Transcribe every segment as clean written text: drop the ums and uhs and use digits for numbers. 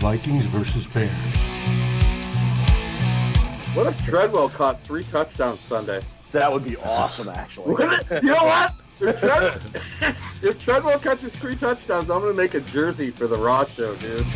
Vikings versus Bears. What if Treadwell caught 3 touchdowns Sunday? That would be awesome, actually. You know what? If Treadwell catches 3 touchdowns, I'm going to make a jersey for the Raw show, dude.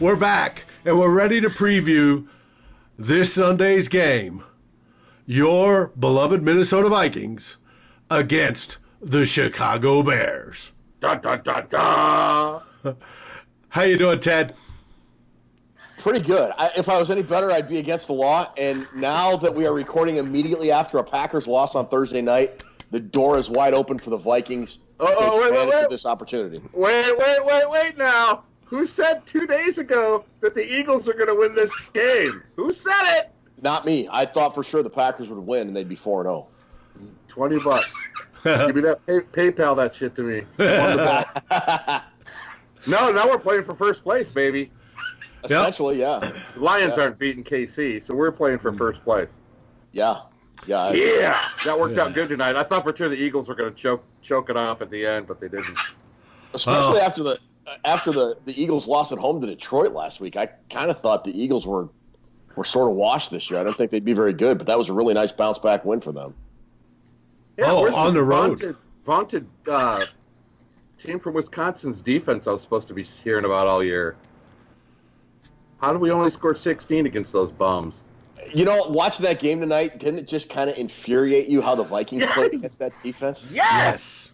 We're back, and we're ready to preview this Sunday's game. Your beloved Minnesota Vikings against the Chicago Bears. Da, da, da, da. How you doing, Ted? Pretty good. If I was any better, I'd be against the law. And now that we are recording immediately after a Packers loss on Thursday night, the door is wide open for the Vikings to take advantage of this opportunity. Wait now. Who said 2 days ago that the Eagles are going to win this game? Who said it? Not me. I thought for sure the Packers would win and they'd be 4-0. $20. Give me that PayPal that shit to me. No, now we're playing for first place, baby. Essentially, yeah. The Lions aren't beating KC, so we're playing for first place. Yeah. That worked out good tonight. I thought for sure the Eagles were going to choke it off at the end, but they didn't. Especially after the Eagles lost at home to Detroit last week. I kind of thought the Eagles were sort of washed this year. I don't think they'd be very good, but that was a really nice bounce-back win for them. Yeah, on the road. Vaunted team from Wisconsin's defense I was supposed to be hearing about all year. How did we only score 16 against those bums? You know, watching that game tonight, didn't it just kind of infuriate you how the Vikings played against that defense? Yes,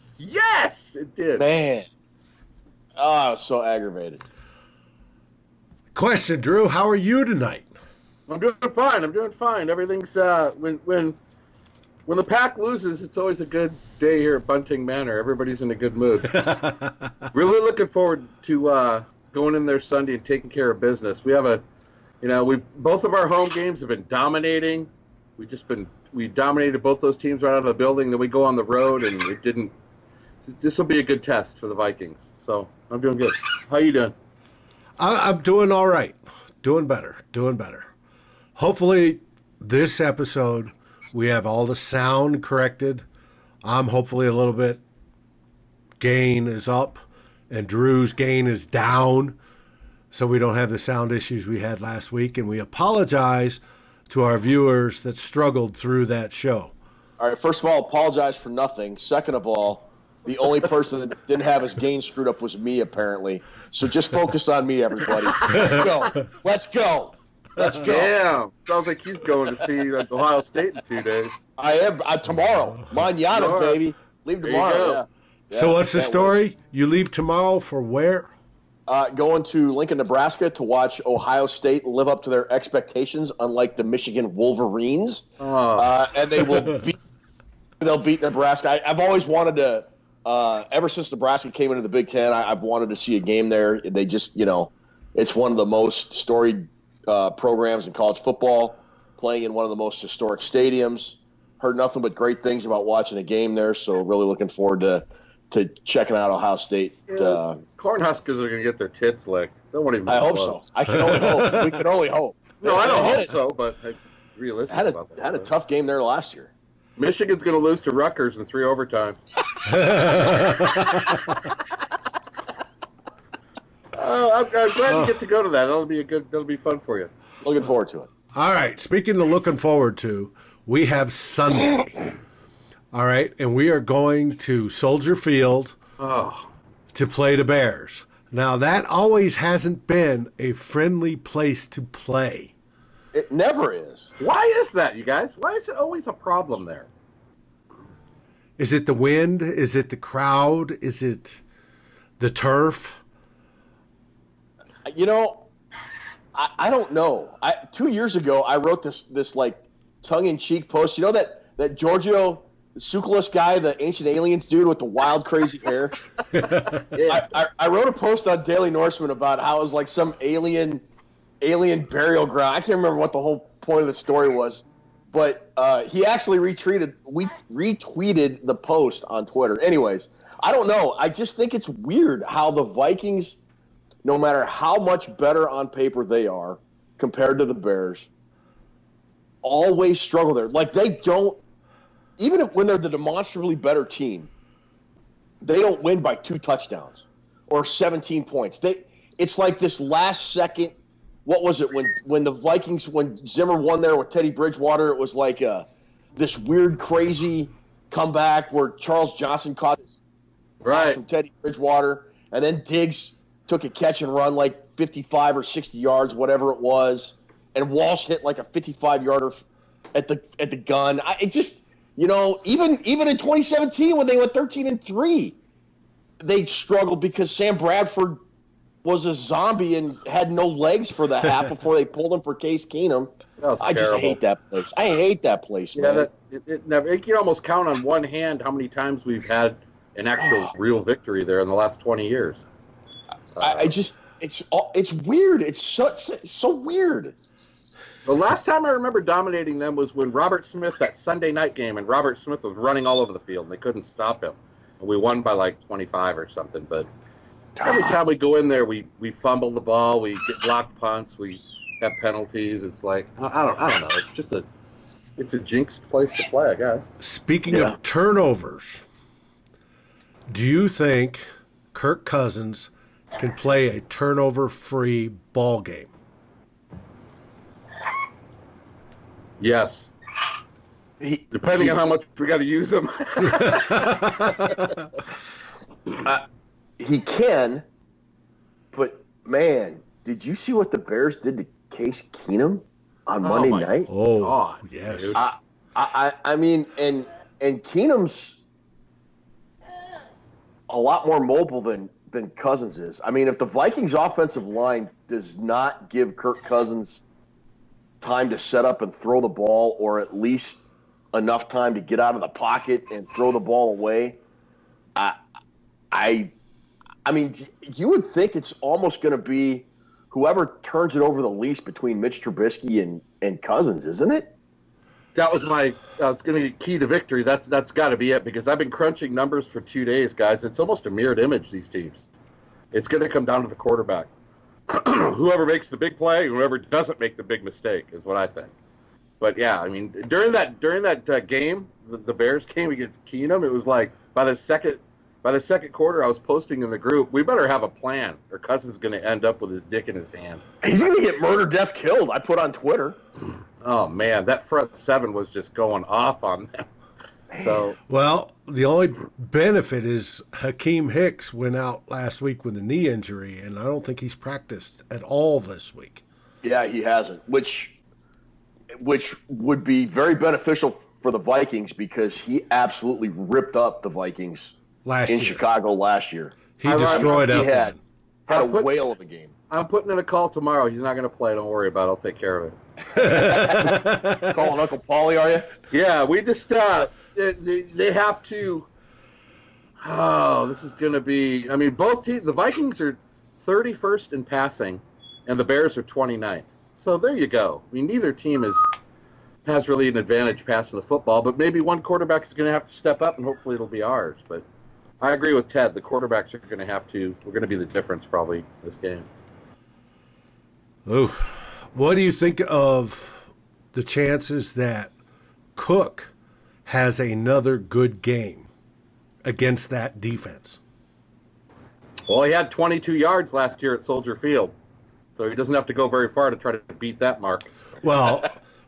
it did. Man. Oh, I was so aggravated. Question, Drew, how are you tonight? I'm doing fine. Everything's when the Pack loses, it's always a good day here at Bunting Manor. Everybody's in a good mood. Really looking forward to going in there Sunday and taking care of business. We have both of our home games have been dominating. We dominated both those teams right out of the building. Then we go on the road and it didn't. This will be a good test for the Vikings. So I'm doing good. How you doing? I'm doing all right. Doing better. Hopefully this episode we have all the sound corrected. I'm hopefully a little bit gain is up and Drew's gain is down so we don't have the sound issues we had last week. And we apologize to our viewers that struggled through that show. All right, first of all, apologize for nothing. Second of all, the only person that didn't have his gain screwed up was me, apparently. So just focus on me, everybody. Let's go. Damn. Sounds like he's going to see Ohio State in 2 days. I am. Tomorrow. Mañana, baby. Leave tomorrow. Yeah. So what's the story? Wait. You leave tomorrow for where? Going to Lincoln, Nebraska to watch Ohio State live up to their expectations, unlike the Michigan Wolverines. And they will they'll beat Nebraska. I've always wanted to. Ever since Nebraska came into the Big Ten, I've wanted to see a game there. They just, it's one of the most storied programs in college football, playing in one of the most historic stadiums. Heard nothing but great things about watching a game there, so really looking forward to checking out Ohio State. Cornhuskers are going to get their tits licked. I hope so. I can only hope. We can only hope. No, I don't hope so, but realistically. Had a tough game there last year. Michigan's going to lose to Rutgers in 3 overtimes. I'm glad you get to go to that. That'll be fun for you. Looking forward to it. All right. Speaking of looking forward to, we have Sunday. All right, and we are going to Soldier Field to play the Bears. Now that always hasn't been a friendly place to play. It never is. Why is that, you guys? Why is it always a problem there? Is it the wind? Is it the crowd? Is it the turf? I don't know. 2 years ago, I wrote this like tongue-in-cheek post. You know that Giorgio Tsoukalos guy, the Ancient Aliens dude with the wild, crazy hair? Yeah. I wrote a post on Daily Norseman about how it was like some alien alien burial ground. I can't remember what the whole point of the story was, but he actually retweeted the post on Twitter. Anyways, I don't know. I just think it's weird how the Vikings, no matter how much better on paper they are compared to the Bears, always struggle there. Like, they don't, even when they're the demonstrably better team, they don't win by 2 touchdowns or 17 points. It's like this last second. What was it when the Vikings, when Zimmer won there with Teddy Bridgewater? It was like this weird, crazy comeback where Charles Johnson caught from Teddy Bridgewater, and then Diggs took a catch and run like 55 or 60 yards, whatever it was, and Walsh hit like a 55-yarder at the gun. It just, even in 2017 when they went 13-3, they struggled because Sam Bradford was a zombie and had no legs for the half before they pulled him for Case Keenum. I just hate that place. I hate that place, man. It never. You can almost count on one hand how many times we've had an actual real victory there in the last 20 years. It's weird. It's so weird. The last time I remember dominating them was when Robert Smith, that Sunday night game, and Robert Smith was running all over the field, and they couldn't stop him. And we won by like 25 or something, but every time we go in there, we fumble the ball, we get blocked punts, we have penalties. It's like, I don't know. It's just it's a jinxed place to play, I guess. Speaking of turnovers, do you think Kirk Cousins can play a turnover-free ball game? Yes. Depending on how much we got to use him. He can, but man, did you see what the Bears did to Case Keenum on Monday night? Oh, God, yes. Dude. I mean, and Keenum's a lot more mobile than Cousins is. I mean, if the Vikings offensive line does not give Kirk Cousins time to set up and throw the ball, or at least enough time to get out of the pocket and throw the ball away, I mean, you would think it's almost going to be whoever turns it over the least between Mitch Trubisky and Cousins, isn't it? That was going to be key to victory. That's got to be it, because I've been crunching numbers for 2 days, guys. It's almost a mirrored image, these teams. It's going to come down to the quarterback. Whoever makes the big play, whoever doesn't make the big mistake is what I think. But yeah, I mean, during that game, the Bears game against Keenum, it was like by the second quarter, I was posting in the group, we better have a plan, or Cousins is going to end up with his dick in his hand. He's going to get murder, death, killed. I put on Twitter. Oh man, that front seven was just going off on them. So well, the only benefit is Hakeem Hicks went out last week with a knee injury, and I don't think he's practiced at all this week. Yeah, he hasn't, which would be very beneficial for the Vikings, because he absolutely ripped up the Vikings in Chicago last year. He destroyed He Elfman. had a whale of a game. I'm putting in a call tomorrow. He's not going to play. Don't worry about it. I'll take care of it. Calling Uncle Paulie, are you? Yeah, we just they have to. Oh, this is going to be. I mean, both teams. The Vikings are 31st in passing, and the Bears are 29th. So there you go. I mean, neither team has really an advantage passing the football, but maybe one quarterback is going to have to step up, and hopefully it'll be ours. But I agree with Ted. The quarterbacks are going to have to. We're going to be the difference probably this game. Oh, what do you think of the chances that Cook has another good game against that defense? Well, he had 22 yards last year at Soldier Field, so he doesn't have to go very far to try to beat that mark. Well,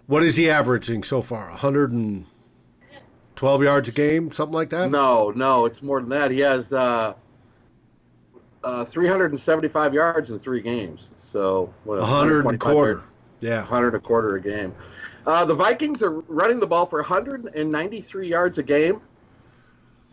what is he averaging so far? 112 yards a game, something like that? No, it's more than that. He has 375 yards in 3 games. So 100 and a quarter. Yeah. 100 a quarter a game. The Vikings are running the ball for 193 yards a game,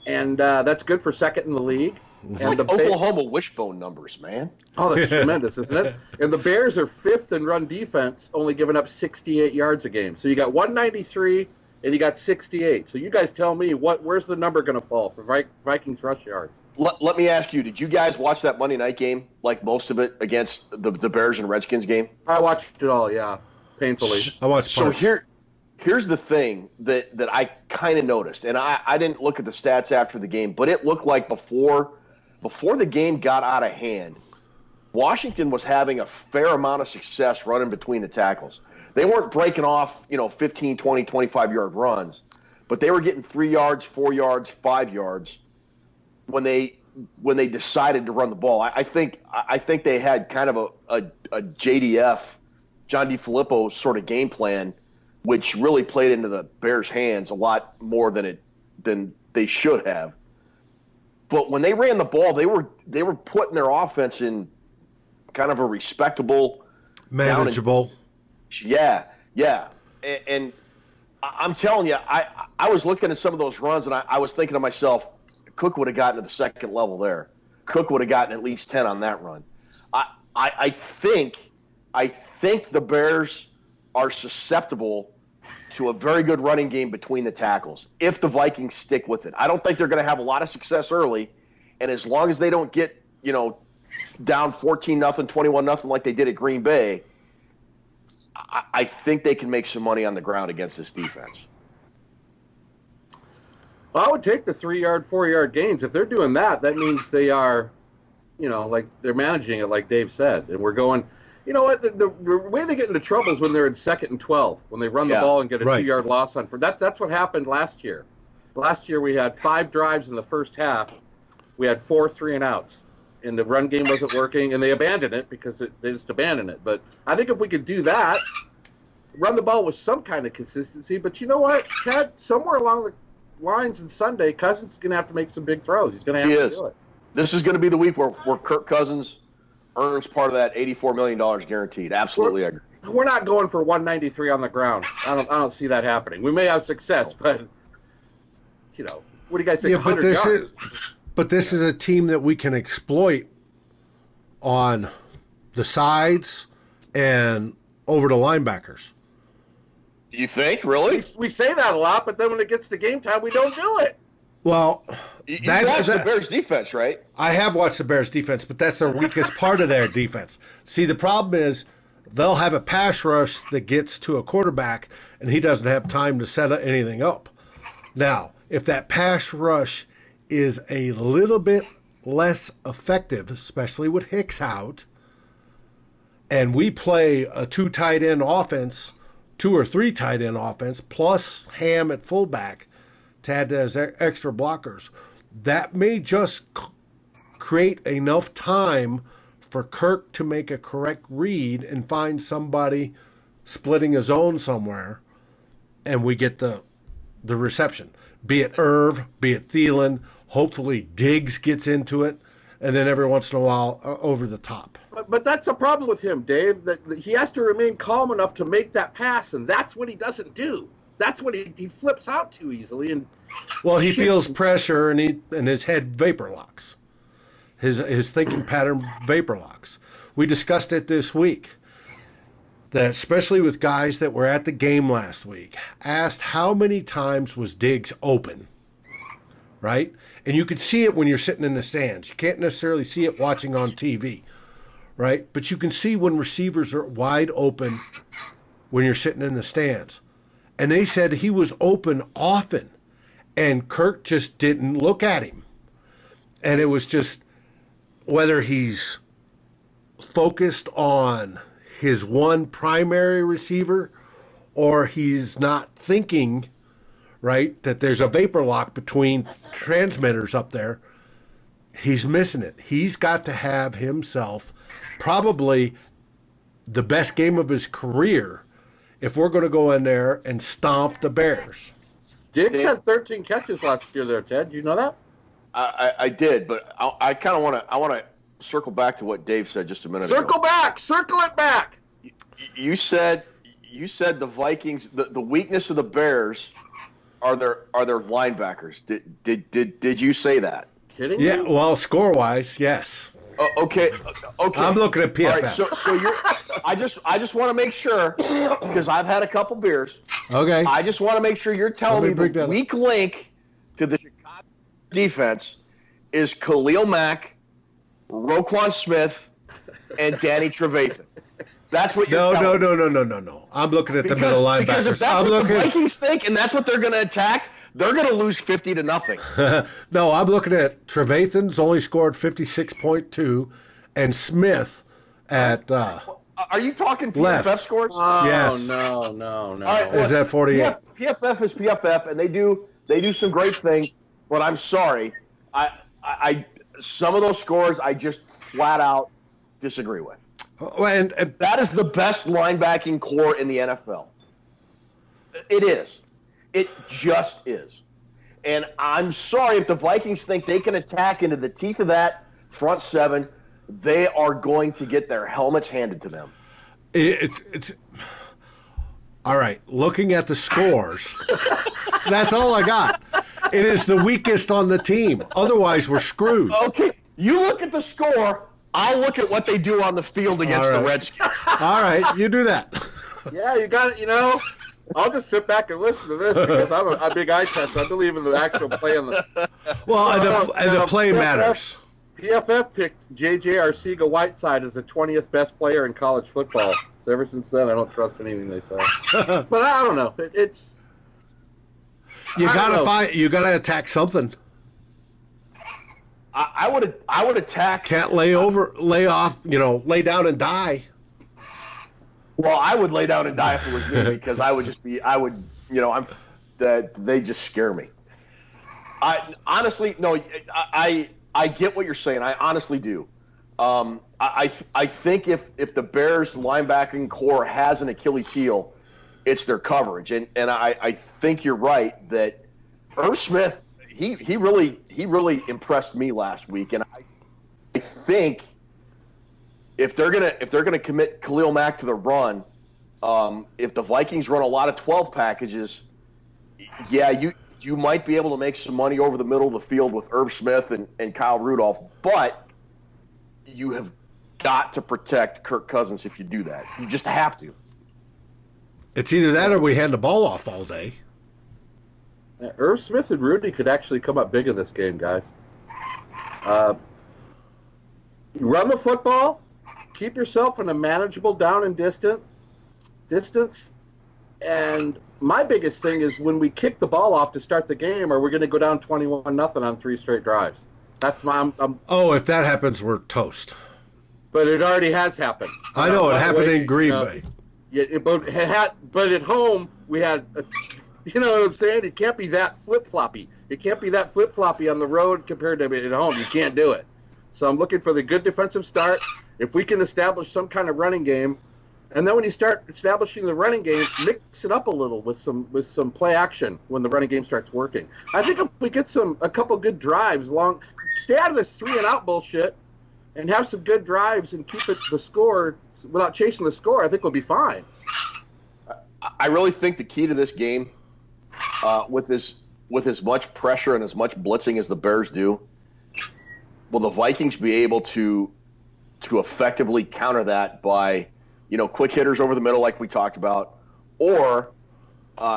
and that's good for second in the league. And the Oklahoma wishbone numbers, man. Oh, that's tremendous, isn't it? And the Bears are 5th in run defense, only giving up 68 yards a game. So you got 193 and you got 68. So you guys tell me, where's the number going to fall for Vikings rush yards? let me ask you, did you guys watch that Monday night game, like most of it, against the Bears and Redskins game? I watched it all, yeah, painfully. I watched parts. So here's the thing that I kind of noticed, and I didn't look at the stats after the game, but it looked like before the game got out of hand, Washington was having a fair amount of success running between the tackles. They weren't breaking off, 15, 20, 25-yard runs, but they were getting 3 yards, 4 yards, 5 yards when they decided to run the ball. I think they had kind of a JDF, John DeFilippo sort of game plan, which really played into the Bears' hands a lot more than they should have. But when they ran the ball, they were putting their offense in kind of a respectable, manageable. Yeah. And I'm telling you, I was looking at some of those runs, and I was thinking to myself, Cook would have gotten to the second level there. Cook would have gotten at least 10 on that run. I think the Bears are susceptible to a very good running game between the tackles if the Vikings stick with it. I don't think they're going to have a lot of success early, and as long as they don't get, down 14-0, 21-0 like they did at Green Bay, I think they can make some money on the ground against this defense. Well, I would take the 3-yard, 4-yard gains. If they're doing that, that means they are, like they're managing it like Dave said. And we're going, you know what, the way they get into trouble is when they're in 2nd and 12, when they run the ball and get a 2-yard loss on. That's what happened last year. Last year we had 5 drives in the first half. We had 4 3-and-outs. And the run game wasn't working, and they abandoned it because they just abandoned it. But I think if we could do that, run the ball with some kind of consistency. But you know what, Ted? Somewhere along the lines on Sunday, Cousins is going to have to make some big throws. He's going to have to do it. This is going to be the week where Kirk Cousins earns part of that $84 million guaranteed. Absolutely, I agree. We're not going for 193 on the ground. I don't see that happening. We may have success, but what do you guys think? Yeah, but this is a team that we can exploit on the sides and over the linebackers. You think, really? We say that a lot, but then when it gets to game time, we don't do it. Well, you watched the Bears defense, right? I have watched the Bears defense, but that's their weakest part of their defense. See, the problem is they'll have a pass rush that gets to a quarterback, and he doesn't have time to set anything up. Now, if that pass rush is a little bit less effective, especially with Hicks out, and we play a 2 tight end offense, 2 or 3 tight end offense, plus Ham at fullback to add as extra blockers, that may just create enough time for Kirk to make a correct read and find somebody splitting a zone somewhere, and we get the reception. Be it Irv, be it Thielen, hopefully Diggs gets into it, and then every once in a while over the top. But that's the problem with him, Dave, that he has to remain calm enough to make that pass, and that's what he doesn't do. That's what he flips out too easily. And he feels pressure, and his head vapor locks. His thinking pattern vapor locks. We discussed it this week, that especially with guys that were at the game last week, asked how many times was Diggs open, right? And you could see it when you're sitting in the stands. You can't necessarily see it watching on TV, right? But you can see when receivers are wide open when you're sitting in the stands. And they said he was open often, and Kirk just didn't look at him. And it was just whether he's focused on his one primary receiver or he's not thinking, right, that there's a vapor lock between transmitters up there. He's missing it. He's got to have himself probably the best game of his career if we're going to go in there and stomp the Bears. Diggs had 13 catches last year there, Ted. Do you know that? I did, but I kind of want to circle back to what Dave said just a minute ago. Circle it back. You said the Vikings, the weakness of the Bears are their linebackers. Did you say that? Kidding me? Yeah, well, score-wise, yes. Okay. I'm looking at PFF. All right, so you're. I just want to make sure, because I've had a couple beers. Okay. I just want to make sure you're telling me the weak link to the Chicago defense is Khalil Mack, Roquan Smith, and Danny Trevathan. That's what you're telling me. No. I'm looking at the middle linebackers. Because if that's what the Vikings think and that's what they're going to attack, they're going to lose 50-0. No, I'm looking at Trevathan's only scored 56.2, and Smith at are you talking PFF left scores? Oh, yes. No. All right, Is that 48? PFF is PFF, and they do some great things. But I'm sorry, I some of those scores I just flat out disagree with. And That is the best linebacking core in the NFL. It is. It just is. And I'm sorry if the Vikings think they can attack into the teeth of that front seven, they are going to get their helmets handed to them. it's all right. Looking at the scores, that's all I got. It is the weakest on the team. Otherwise, we're screwed. Okay, you look at the score. I'll look at what they do on the field against the Redskins. All right, you do that. Yeah, you got it. I'll just sit back and listen to this because I'm a big eye tester. I believe in the actual play on the. Well, and the play matters. PFF picked J.J. Arcega-Whiteside as the 20th best player in college football. So ever since then, I don't trust anything they say. But I don't know. You gotta attack something. I would attack. Can't lay off, lay down and die. Well, I would lay down and die if it was me because they just scare me. I honestly, no, I get what you're saying. I honestly do. I think if the Bears linebacking core has an Achilles heel, it's their coverage. And I think you're right that Irv Smith, he really impressed me last week. And I think if they're gonna commit Khalil Mack to the run, if the Vikings run a lot of 12 packages, yeah, you might be able to make some money over the middle of the field with Irv Smith and Kyle Rudolph, but you have got to protect Kirk Cousins if you do that. You just have to. It's either that or we hand the ball off all day. Irv Smith and Rudy could actually come up big in this game, guys. Run the football, keep yourself in a manageable down and distance, and my biggest thing is when we kick the ball off to start the game, are we going to go down 21-0 on 3 straight drives? That's my. If that happens, we're toast. But it already has happened. I know it happened in Green Bay. Yeah, but at home we had. You know what I'm saying? It can't be that flip-floppy. It can't be that flip-floppy on the road compared to at home. You can't do it. So I'm looking for the good defensive start. If we can establish some kind of running game, and then when you start establishing the running game, mix it up a little with some play action when the running game starts working. I think if we get a couple good drives long, stay out of this 3-and-out bullshit, and have some good drives and keep the score without chasing the score, I think we'll be fine. I really think the key to this game, with as much pressure and as much blitzing as the Bears do, will the Vikings be able to effectively counter that by, quick hitters over the middle like we talked about, or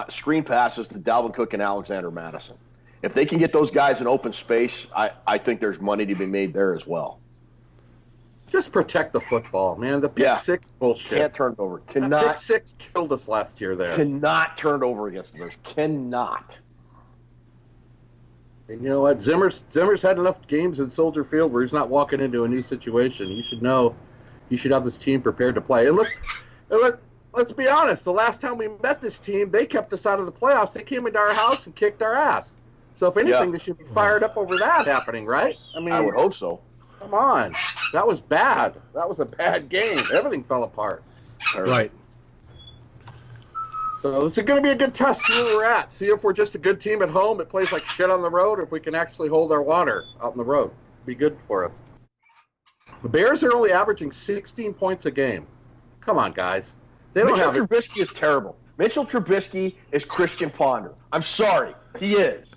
screen passes to Dalvin Cook and Alexander Madison. If they can get those guys in open space, I think there's money to be made there as well. Just protect the football, man. The pick six bullshit. Can't turn it over. The pick six killed us last year there. Cannot turn it over against the Bears. Cannot. And you know what? Zimmer's had enough games in Soldier Field where he's not walking into a new situation. He should know he should have this team prepared to play. And let's be honest. The last time we met this team, they kept us out of the playoffs. They came into our house and kicked our ass. So if anything, they should be fired up over that happening, right? I would hope so. Come on. That was bad. That was a bad game. Everything fell apart. Right. So it's going to be a good test, see where we're at. See if we're just a good team at home that plays like shit on the road, or if we can actually hold our water out on the road. Be good for us. The Bears are only averaging 16 points a game. Come on, guys. Mitchell Trubisky is terrible. Mitchell Trubisky is Christian Ponder. I'm sorry. He is.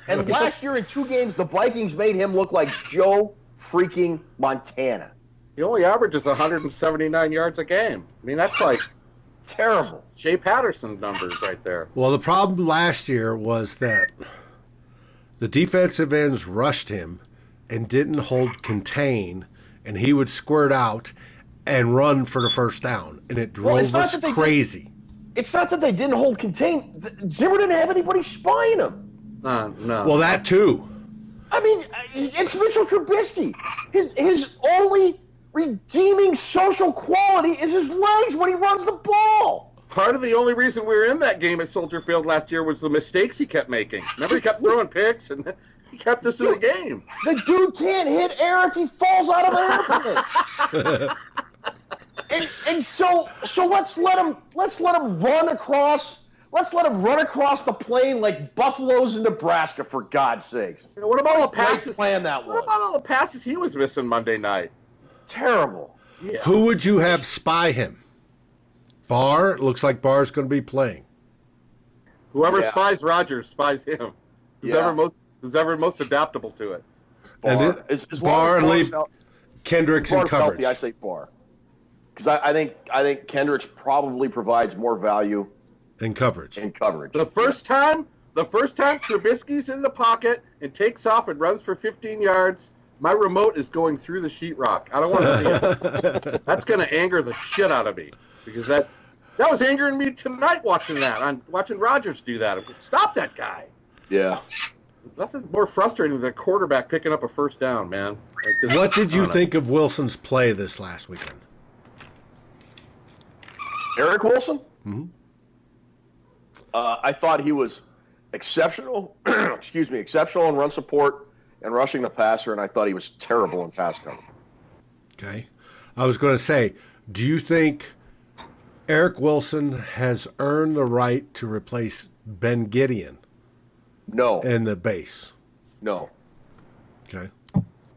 And last year in 2 games, the Vikings made him look like Joe freaking Montana. He only averages 179 yards a game. I mean, that's like terrible. Shea Patterson numbers right there. Well, the problem last year was that the defensive ends rushed him, and didn't hold contain, and he would squirt out and run for the first down, and it drove us crazy. It's not that they didn't hold contain. Zimmer didn't have anybody spying him. No. Well, that too. I mean, it's Mitchell Trubisky. His only redeeming social quality is his legs when he runs the ball. Part of the only reason we were in that game at Soldier Field last year was the mistakes he kept making. Remember, he kept throwing picks, and he kept us in the game. The dude can't hit air if he falls out of an airplane. and so let's let him run across. Let's let him run across the plane like buffaloes in Nebraska, for God's sakes. What about all the passes? What about all the passes he was missing Monday night? Terrible. Yeah. Who would you have spy him? Barr? Looks like Barr's going to be playing. Whoever spies Rodgers spies him. Who's ever most adaptable to it. Barr. Barr and leave Kendricks in coverage. Healthy, I say Barr. Because I think Kendricks probably provides more value in coverage. The first time Trubisky's in the pocket and takes off and runs for 15 yards, my remote is going through the sheetrock. I don't want to see it. That's going to anger the shit out of me, because that was angering me tonight watching Rodgers do that. Stop that guy. Yeah. Nothing more frustrating than a quarterback picking up a first down, man. What did you think of Wilson's play this last weekend? Eric Wilson? Mm-hmm. I thought he was exceptional. Exceptional in run support and rushing the passer, and I thought he was terrible in pass coverage. Okay. I was going to say, do you think Eric Wilson has earned the right to replace Ben Gideon? No. In the base? No. Okay.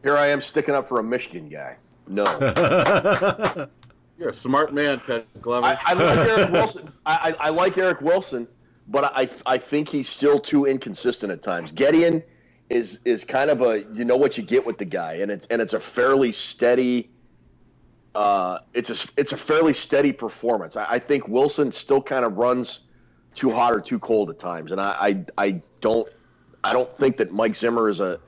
Here I am sticking up for a Michigan guy. No. You're a smart man, Ted Glover. I like Eric Wilson. I like Eric Wilson, but I think he's still too inconsistent at times. Gideon is kind of a, you know what you get with the guy, and it's a fairly steady it's a fairly steady performance. I think Wilson still kind of runs too hot or too cold at times, and I don't think that Mike Zimmer is a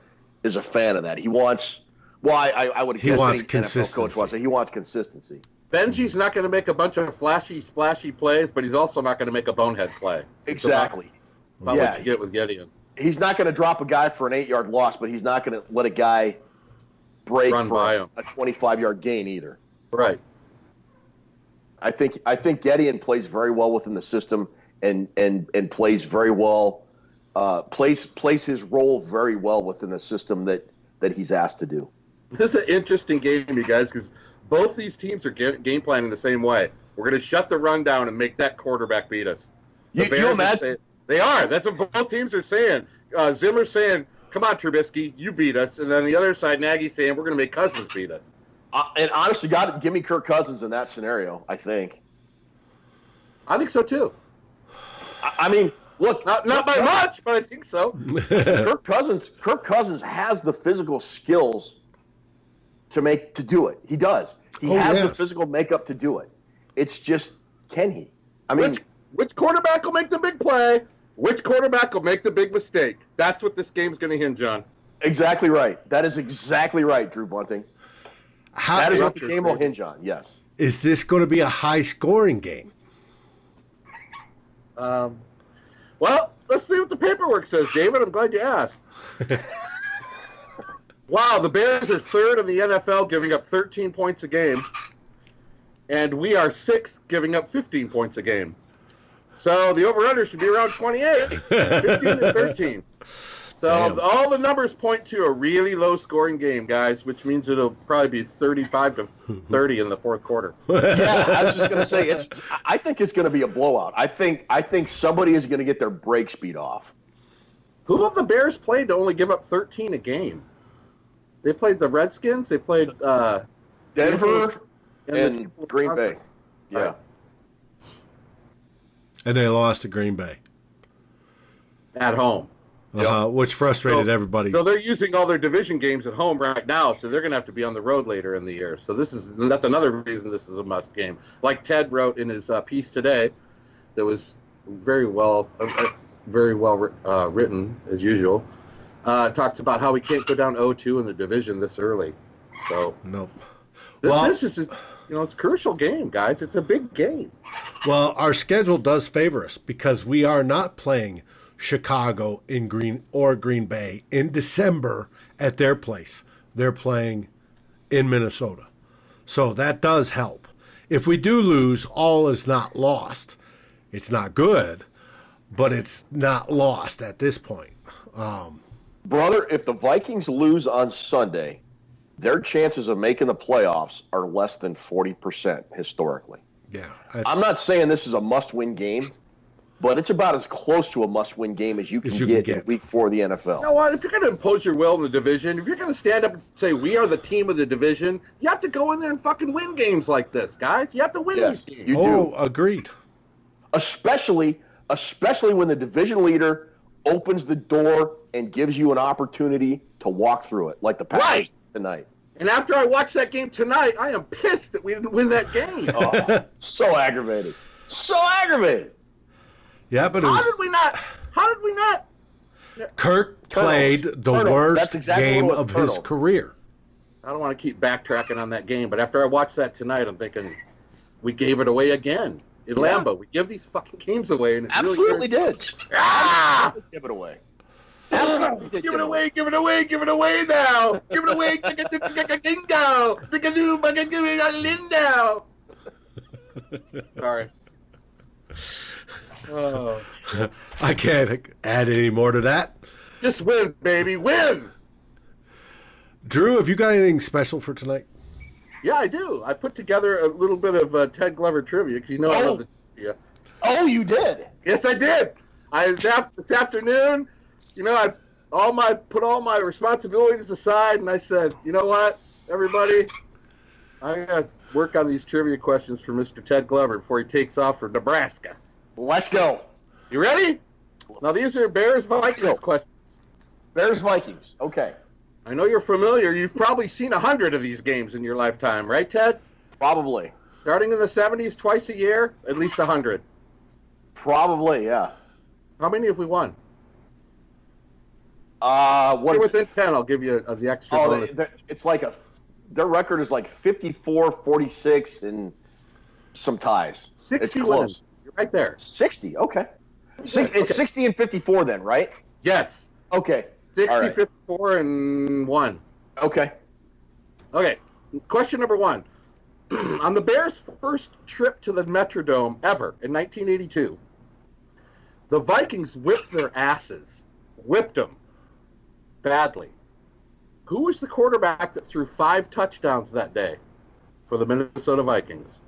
fan of that. He wants I would guess any NFL coach wants it. He wants consistency. Benji's not going to make a bunch of flashy, splashy plays, but he's also not going to make a bonehead play. Exactly. About what you get with Gideon. He's not going to drop a guy for an 8-yard loss, but he's not going to let a guy break for a 25-yard gain either. Right. I think Gideon plays very well within the system and plays very well, plays his role very well within the system that he's asked to do. This is an interesting game, you guys, because both these teams are game planning the same way. We're going to shut the run down and make that quarterback beat us. You imagine? They are. That's what both teams are saying. Zimmer's saying, come on, Trubisky, you beat us. And then the other side, Nagy's saying, we're going to make Cousins beat us. And honestly, God, give me Kirk Cousins in that scenario, I think. I think so, too. I mean, look. Not by much, but I think so. Kirk Cousins has the physical skills to do it. He does. He has the physical makeup to do it. It's just, can he? I mean, which quarterback will make the big play? Which quarterback will make the big mistake? That's what this game's going to hinge on. Exactly right. That is exactly right, Drew Bunting. That is what the game will hinge on, yes. Is this going to be a high-scoring game? Well, let's see what the paperwork says, David. I'm glad you asked. Wow, the Bears are third in the NFL, giving up 13 points a game. And we are sixth, giving up 15 points a game. So the over-under should be around 28, 15 to 13. So all the numbers point to a really low-scoring game, guys, which means it'll probably be 35 to 30 in the fourth quarter. Yeah, I was just going to say, I think it's going to be a blowout. I think somebody is going to get their brakes beat off. Who have the Bears played to only give up 13 a game? They played the Redskins. They played Denver and Green Bay. Yeah. Right. And they lost to Green Bay. At home. Which frustrated everybody. So they're using all their division games at home right now, so they're going to have to be on the road later in the year. So that's another reason this is a must game. Like Ted wrote in his piece today, that was very well written as usual. talks about how we can't go down 0-2 in the division this early. So Nope. this is it's a crucial game, guys. It's a big game. Well, our schedule does favor us because we are not playing Chicago in Green Bay in December at their place. They're playing in Minnesota. So that does help. If we do lose, all is not lost. It's not good, but it's not lost at this point. Brother, if the Vikings lose on Sunday, their chances of making the playoffs are less than 40% historically. Yeah. I'm not saying this is a must-win game, but it's about as close to a must-win game as you can get in week 4 of the NFL. You know what? If you're going to impose your will in the division, if you're going to stand up and say, we are the team of the division, you have to go in there and fucking win games like this, guys. You have to win these games. You do. Agreed. Especially when the division leader opens the door and gives you an opportunity to walk through it, like the Packers tonight. And after I watched that game tonight, I am pissed that we didn't win that game. So aggravated. So aggravated. Yeah, but How did we not? Kirk played the worst game of his career. I don't want to keep backtracking on that game, but after I watched that tonight, I'm thinking we gave it away again in Lambeau. We give these fucking games away, and it's absolutely really did. Give it away. Give it away now. Give it away, Lindo. Sorry. Oh. I can't add any more to that. Just win, baby, win. Drew, have you got anything special for tonight? Yeah, I do. I put together a little bit of Ted Glover trivia because you know I love the trivia. Oh, you did? Yes, I did. This afternoon, I put all my responsibilities aside, and I said, you know what, everybody, I'm gonna work on these trivia questions for Mr. Ted Glover before he takes off for Nebraska. Let's go. You ready? Now these are Bears-Vikings questions. Bears-Vikings. Okay. I know you're familiar. You've probably seen 100 of these games in your lifetime, right, Ted? Probably. Starting in the 70s, twice a year, at least 100. Probably, yeah. How many have we won? Within 10, I'll give you the extra bonus. It's like their record is like 54, 46, and some ties. 60 it's close. Wins. You're right there. 60, okay. Okay. It's 60 and 54 then, right? Yes. Okay. 60, right. 54, and 1. Okay. Okay. Question number 1. On the Bears' first trip to the Metrodome ever in 1982, the Vikings whipped their asses. Whipped them. Badly. Who was the quarterback that threw 5 touchdowns that day for the Minnesota Vikings?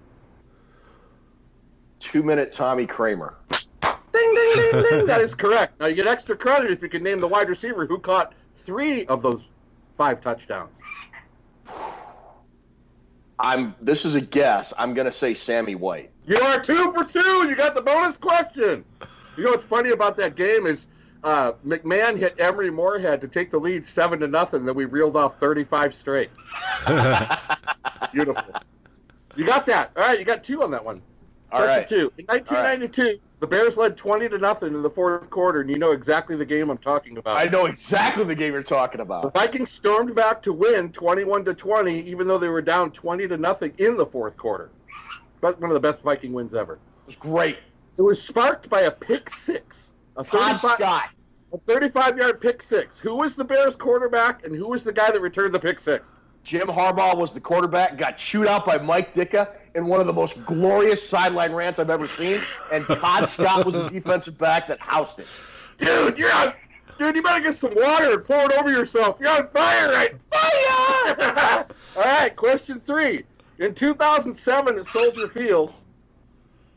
2-minute Tommy Kramer. Ding, ding, ding, ding. That is correct. Now you get extra credit if you can name the wide receiver who caught 3 of those 5 touchdowns. This is a guess. I'm going to say Sammy White. You are 2 for 2. You got the bonus question. You know what's funny about that game is McMahon hit Emery Moorhead to take the lead 7-0. Then we reeled off 35 straight. Beautiful. You got that. All right, you got 2 on that one. All right. 2. In 1992, the Bears led 20-0 in the fourth quarter, and you know exactly the game I'm talking about. I know exactly the game you're talking about. The Vikings stormed back to win 21-20, even though they were down 20-0 in the fourth quarter. But one of the best Viking wins ever. It was great. It was sparked by a pick six. A 35-yard pick six. Who was the Bears quarterback, and who was the guy that returned the pick six? Jim Harbaugh was the quarterback, got chewed out by Mike Ditka in one of the most glorious sideline rants I've ever seen, and Todd Scott was the defensive back that housed it. Dude, you better get some water and pour it over yourself. You're on fire, right? Fire! All right, question 3. In 2007 at Soldier Field,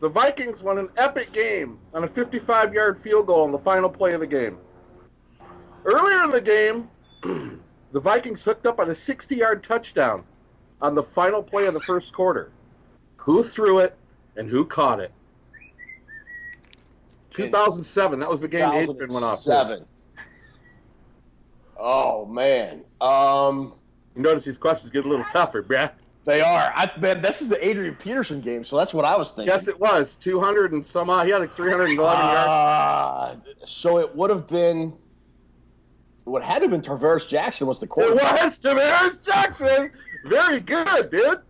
the Vikings won an epic game on a 55-yard field goal on the final play of the game. Earlier in the game, the Vikings hooked up on a 60-yard touchdown on the final play of the first quarter. Who threw it and who caught it? 2007. That was the game Adrian went off. 2007. Oh, man. You notice these questions get a little tougher, bruh. They are. Man, this is the Adrian Peterson game, so that's what I was thinking. Yes, it was. 200 and some odd. He had like 311 yards. So it would have been What had to have been Tavares Jackson was the It quarterback. was Tavares Jackson. Very good, dude.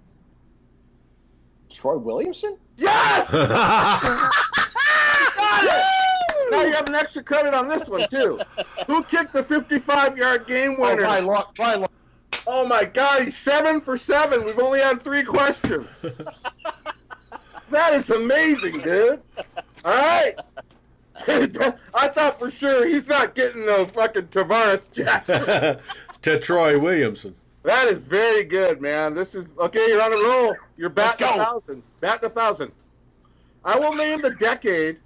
Troy Williamson? Yes! Got it! Now you have an extra credit on this one, too. Who kicked the 55-yard game winner? Brian Long. Oh, my God. He's 7 for 7. We've only had 3 questions. That is amazing, dude. All right. I thought for sure he's not getting no fucking Tavares Jackson. To Troy Williamson. That is very good, man. This is okay. You're on a roll. You're batting 1,000. Batting 1,000. I will name the decade,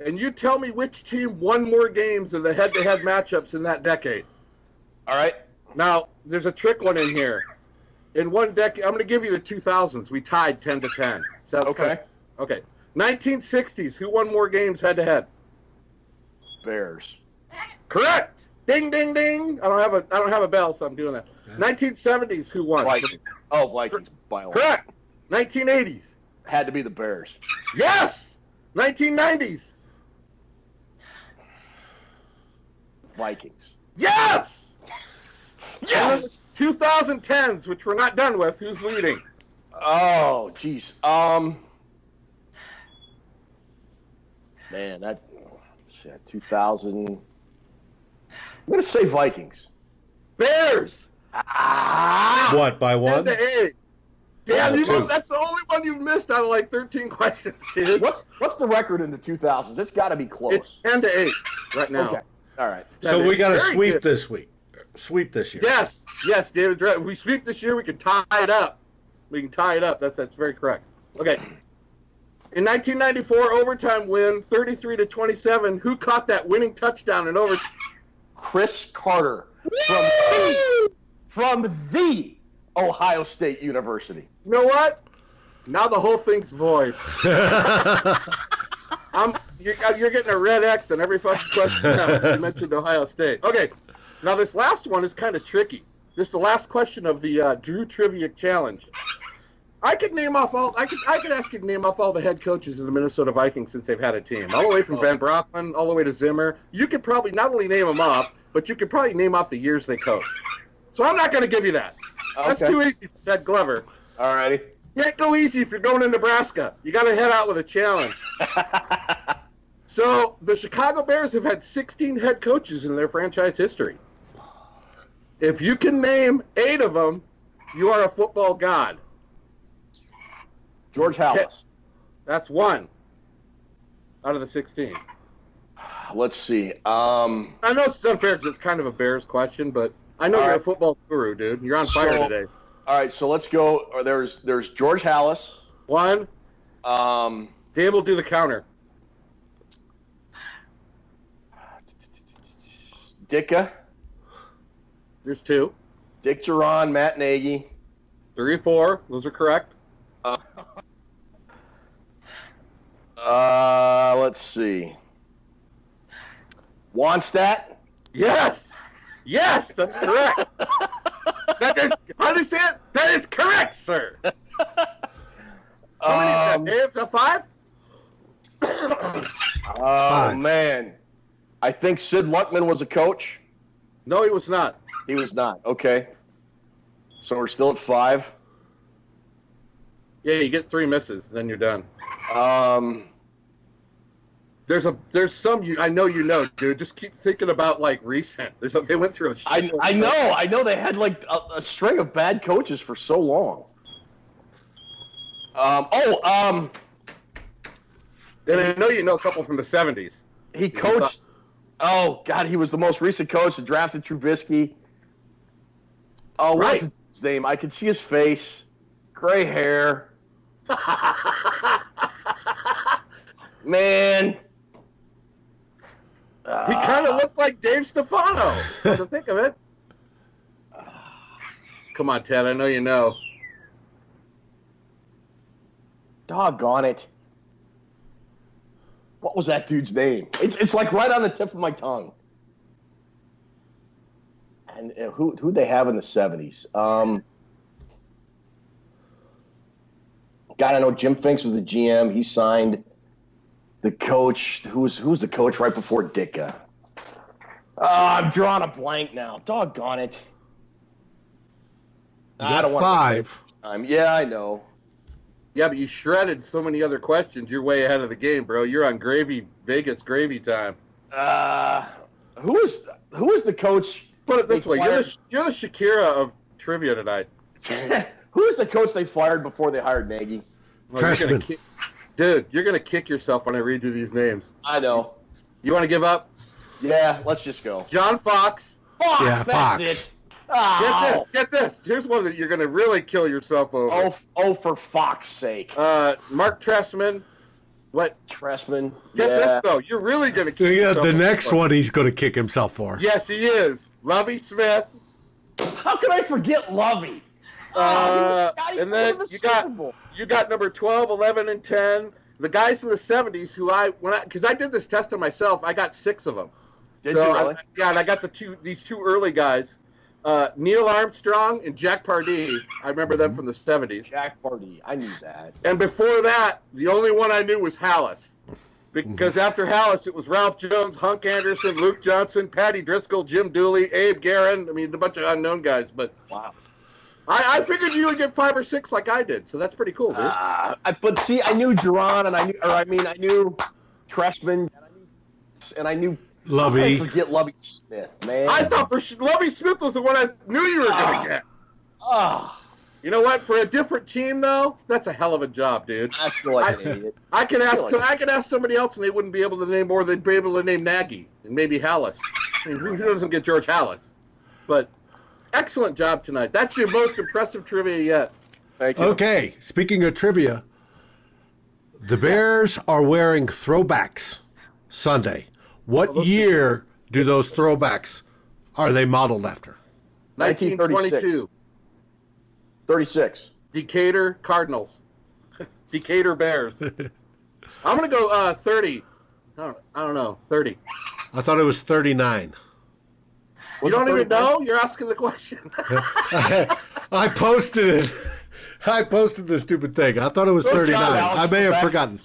and you tell me which team won more games in the head-to-head matchups in that decade. All right. Now, there's a trick one in here. In one decade, I'm going to give you the 2000s. We tied 10-10. Okay. Okay. 1960s. Who won more games head-to-head? Bears. Correct. Ding, ding, ding. I don't have a bell, so I'm doing that. 1970s. Who won? Vikings. Oh, Vikings. By a lot. Correct. 1980s. Had to be the Bears. Yes. 1990s. Vikings. Yes. Yes. 2010s, which we're not done with. Who's leading? Oh, jeez. Man, that 2000. I'm gonna say Vikings. Bears. What, by 1? 10-8. Damn, Oh, 2. that's the only one you've missed out of like 13 questions, dude. What's the record in the 2000s? It's got to be close. It's 10-8 right now. Okay. All right. So we got to Very sweep good. this week. Sweep this year. Yes, David's right. If we sweep this year, we can tie it up. We can tie it up. That's very correct. Okay. In 1994 overtime win, 33-27. Who caught that winning touchdown in overtime? Chris Carter from the Ohio State University. You know what? Now the whole thing's void. You're getting a red X on every fucking question now. You mentioned Ohio State. Okay. Now this last one is kind of tricky. This is the last question of the Drew Trivia Challenge. I could ask you to name off all the head coaches of the Minnesota Vikings since they've had a team. All the way from Ben Brockman, all the way to Zimmer. You could probably not only name them off, but you could probably name off the years they coached. So I'm not going to give you that. That's Okay. too easy for Ted Glover. All righty. Can't go easy if you're going to Nebraska. You got to head out with a challenge. So the Chicago Bears have had 16 head coaches in their franchise history. If you can name 8 of them, you are a football god. George Halas. That's 1 out of the 16. Let's see. I know it's unfair because it's kind of a Bears question, but I know All you're right. a football guru, dude. You're on fire today. All right, so let's go. There's George Halas. 1. Dave will do the counter. Dicka, There's 2. Dick Duran, Matt Nagy. 3, 4. Those are correct. Let's see. Wannstedt. Yes! Yes, that's correct. That is, how do you say it? That is correct, sir. How many is that, Dave? 5? Oh, 5. man. I think Sid Luckman was a coach. No, he was not. He was not. Okay. So we're still at 5. Yeah, you get 3 misses, then you're done. There's some I know you know, dude. Just keep thinking about like recent. They went through a shit. I know they had like a string of bad coaches for so long. And I know you know a couple from the 70s. He coached. Oh God, he was the most recent coach that drafted Trubisky. Oh, what's Right. his name? I could see his face, gray hair. Man. He kind of looked like Dave Stefano. Come to think of it. Come on, Ted. I know you know. Doggone it. What was that dude's name? It's like right on the tip of my tongue. And who'd they have in the 70s? God, I know Jim Finks was the GM. He signed the coach. Who's the coach right before Ditka? I'm drawing a blank now. Doggone it. You got 5. Yeah, I know. Yeah, but you shredded so many other questions. You're way ahead of the game, bro. You're on Vegas gravy time. Who is the coach? Put it this way: you're the Shakira of trivia tonight. Who is the coach they fired before they hired Nagy? Trestman. Dude, you're gonna kick yourself when I read you these names. I know. You want to give up? Yeah, let's just go. John Fox. Fox, Yeah, that's Fox. it. Oh. Get this. Here's one that you're gonna really kill yourself over. Oh, for Fox's sake. Mark Trestman. What? Trestman. Get this though. You're really gonna kick yourself The over. next one he's going to kick himself for. Yes, he is. Lovie Smith. How can I forget Lovey? And then you got number 12, 11, and 10. The guys in the 70s who because I did this test on myself, I got 6 of them. Did you really? And I got these two early guys, Neil Armstrong and Jack Pardee. I remember them from the 70s. Jack Pardee, I knew that. And before that, the only one I knew was Hallis. Because after Hallis, it was Ralph Jones, Hunk Anderson, Luke Johnson, Patty Driscoll, Jim Dooley, Abe Guerin. I mean, a bunch of unknown guys. But wow. I figured you would get 5 or 6 like I did, so that's pretty cool, dude. But see, I knew Duran, and I knew Trestman, and I knew Lovey. I forget Lovey Smith, man. I thought Lovie Smith was the one I knew you were going to get. You know what? For a different team, though, that's a hell of a job, dude. I feel like an idiot. I could ask somebody else, and they wouldn't be able to name more. They'd be able to name Nagy and maybe Hallis. I mean, who doesn't get George Hallis? But excellent job tonight. That's your most impressive trivia yet. Thank you. Okay, speaking of trivia, the Bears are wearing throwbacks Sunday. What year do those throwbacks are they modeled after? 1922. 36. Decatur Cardinals. Decatur Bears. I'm going to go 30. I don't know. 30. I thought it was 39. You don't even know? You're asking the question. I posted it. I posted the stupid thing. I thought it was 39. I may have forgotten.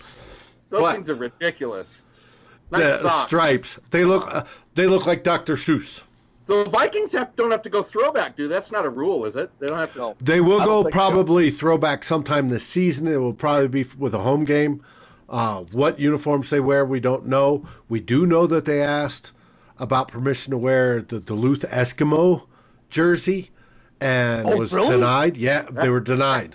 Those things are ridiculous. The stripes. They look like Dr. Seuss. So the Vikings don't have to go throwback, dude. That's not a rule, is it? They don't have to. No. They will go probably throwback sometime this season. It will probably be with a home game. What uniforms they wear, we don't know. We do know that they asked about permission to wear the Duluth Eskimo jersey and was denied. Yeah, they were denied.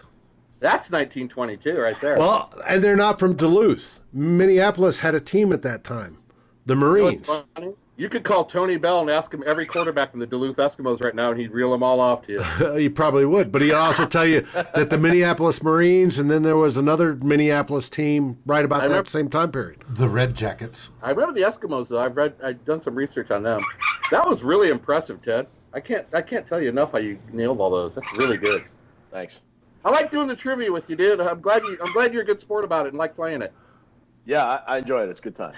That's 1922 right there. Well, and they're not from Duluth. Minneapolis had a team at that time, the Marines. You know what's funny? You could call Tony Bell and ask him every quarterback from the Duluth Eskimos right now, and he'd reel them all off to you. He probably would, but he'd also tell you that the Minneapolis Marines, and then there was another Minneapolis team right about that same time period. The Red Jackets. I remember the Eskimos, though. I've done some research on them. That was really impressive, Ted. I can't tell you enough how you nailed all those. That's really good. Thanks. I like doing the trivia with you, dude. I'm glad you're a good sport about it and like playing it. Yeah, I enjoy it. It's a good time.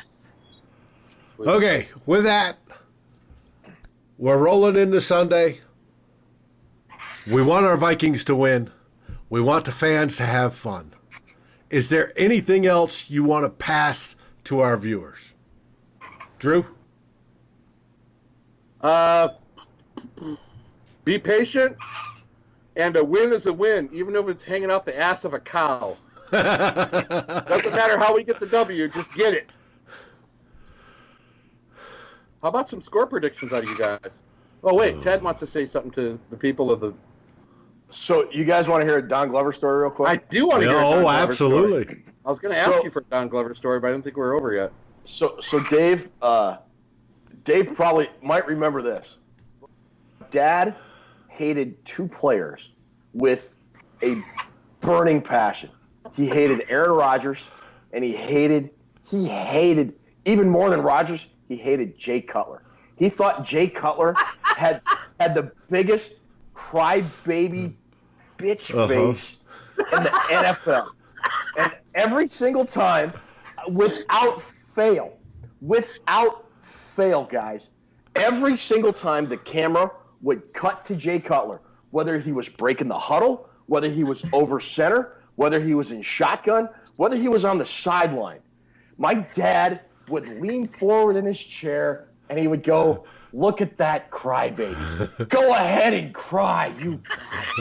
Okay, with that, we're rolling into Sunday. We want our Vikings to win. We want the fans to have fun. Is there anything else you want to pass to our viewers? Drew? Be patient, and a win is a win, even if it's hanging off the ass of a cow. Doesn't matter how we get the W, just get it. How about some score predictions out of you guys? Oh, wait, Ted wants to say something to the people of the... So you guys want to hear a Don Glover story real quick? I do want to hear a Don Glover absolutely. story. I was going to ask you for a Don Glover story, but I didn't think we were over yet. So Dave probably might remember this. Dad hated 2 players with a burning passion. He hated Aaron Rodgers, and he hated even more than Rodgers, he hated Jay Cutler. He thought Jay Cutler had the biggest crybaby bitch face in the NFL. And every single time, without fail, guys, every single time the camera would cut to Jay Cutler, whether he was breaking the huddle, whether he was over center, whether he was in shotgun, whether he was on the sideline, my dad would lean forward in his chair and he would go, "Look at that crybaby. Go ahead and cry, you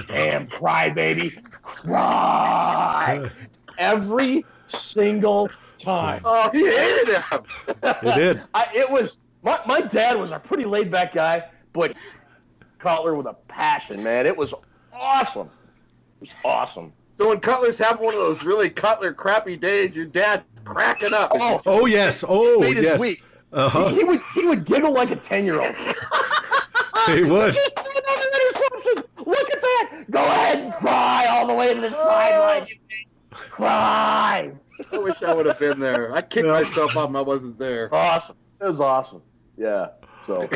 damn crybaby. Cry." Every single time. Oh, he hated him. He did. It was my dad was a pretty laid back guy, but Cutler with a passion, man. It was awesome. It was awesome. So when Cutler's having one of those really Cutler crappy days, your dad's cracking up. Oh yes. Oh Made his yes. week. Uh-huh. He would giggle like a 10-year-old. He would. Just another interception. Look at that. Go ahead and cry all the way to the sideline. Cry. I wish I would have been there. I kicked myself up. I wasn't there. Awesome. It was awesome. Yeah. So.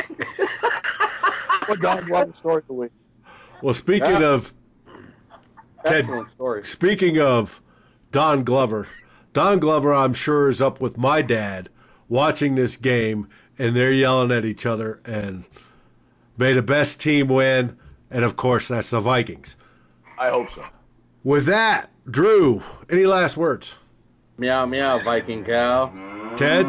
What God love story of the week. Well, speaking of Ted, Excellent story. speaking of Don Glover, I'm sure is up with my dad watching this game, and they're yelling at each other, and may the best team win, and of course that's the Vikings. I hope so. With that, Drew, any last words? Meow, meow, Viking cow. Ted?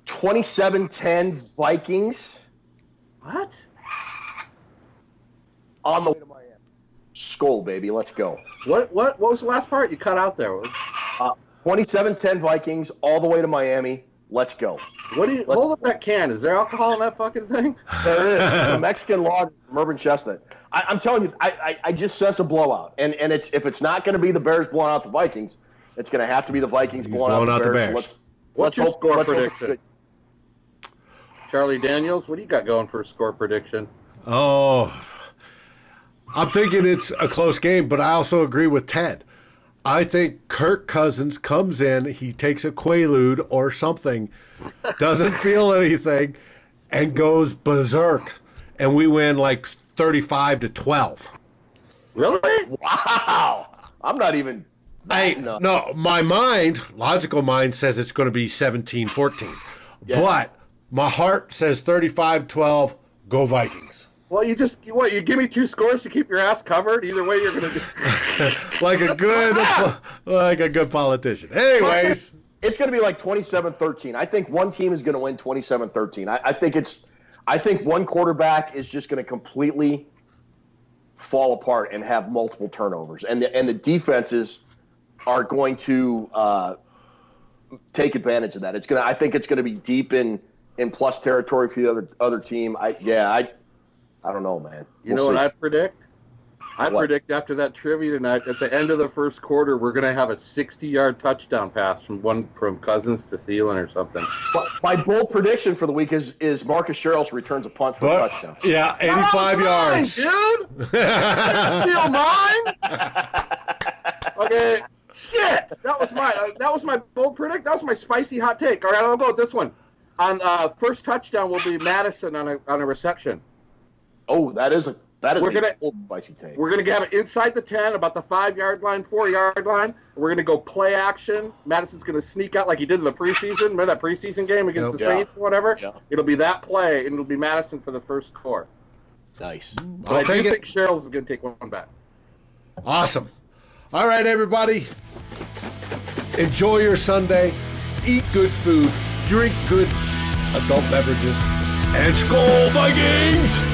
27-10 Vikings What? on the way to Miami. Skol, baby. Let's go. What was the last part? You cut out there. 27-10 Vikings all the way to Miami. Let's go. Hold up that can. Is there alcohol in that fucking thing? There is. A Mexican lager from Urban Chestnut. I'm telling you, I just sense a blowout. And if it's not going to be the Bears blowing out the Vikings, it's going to have to be the Vikings blowing out the Bears. So What's your score hope prediction? Charlie Daniels, what do you got going for a score prediction? Oh, I'm thinking it's a close game, but I also agree with Ted. I think Kirk Cousins comes in, he takes a Quaalude or something, doesn't feel anything, and goes berserk, and we win like 35-12. Really? Wow. I'm not even. No, my logical mind says it's going to be 17-14. Yeah. But my heart says 35-12, go Vikings. Well, you give me two scores to keep your ass covered? Either way, you're going to do. like a good politician. Anyways. It's going to be like 27-13. I think one team is going to win 27-13. I think one quarterback is just going to completely fall apart and have multiple turnovers. And the defenses are going to take advantage of that. I think it's going to be deep in plus territory for the other team. I don't know, man. You know what I predict? I predict after that trivia tonight, at the end of the first quarter, we're going to have a 60-yard touchdown pass from Cousins to Thielen or something. My bold prediction for the week is Marcus Sherrills returns a punt for a touchdown. Yeah, 85 yards. Dude! Steal mine? Okay. Shit! That was my bold predict. That was my spicy hot take. All right, I'll go with this one. On first touchdown will be Madison on a reception. Oh, that is a bold spicy take. We're gonna have it inside the 10, about the 5-yard line, 4-yard line. We're gonna go play action. Madison's gonna sneak out like he did in the preseason. Remember that preseason game against the Saints or whatever? Yeah. It'll be that play, and it'll be Madison for the first score. Nice. I do think Sherrills is gonna take one back. Awesome. All right, everybody. Enjoy your Sunday. Eat good food. Drink good adult beverages. And Skol Vikings!